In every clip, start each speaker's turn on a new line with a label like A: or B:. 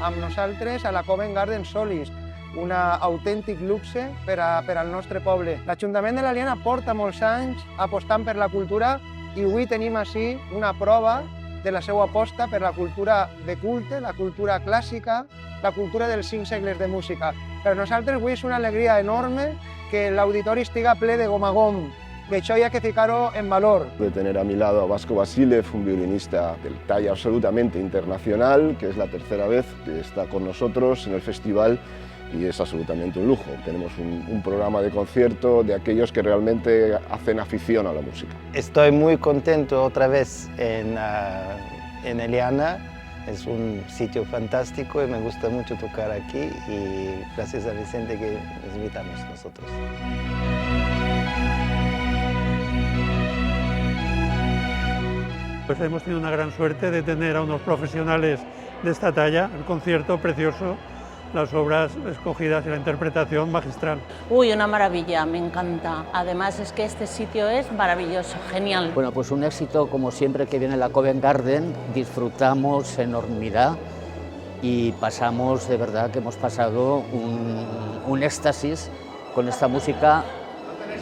A: amb nosaltres a la Covent Garden Solis, un autèntic luxe per al nostre poble. L'Ajuntament de l'Eliana porta molts anys apostant per la cultura i avui tenim així una prova de la seva aposta per la cultura de culte, la cultura clàssica, la cultura dels 5 segles de música. Per nosaltres avui és una alegria enorme que l'auditori estiga ple de gom a gom, que això hi ha que ficar-ho en valor.
B: De tener a mi lado a Vasco Vasilev, un violinista de talla absolutamente internacional, que es la tercera vez que está con nosotros en el festival y es absolutamente un lujo. Tenemos un programa de concierto de aquellos que realmente hacen afición a la música.
C: Estoy muy contento otra vez en Eliana. Es un sitio fantástico y me gusta mucho tocar aquí y gracias a Vicente que nos invitamos nosotros.
D: Pues hemos tenido una gran suerte de tener a unos profesionales de esta talla, el concierto precioso, las obras escogidas y la interpretación magistral.
E: Uy, una maravilla, me encanta. Además es que este sitio es maravilloso, genial.
F: Bueno, pues un éxito como siempre que viene la Covent Garden, disfrutamos enormidad y pasamos, de verdad que hemos pasado un éxtasis con esta música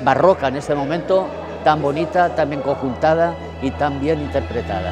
F: barroca en este momento, tan bonita, tan bien conjuntada y tan bien interpretada.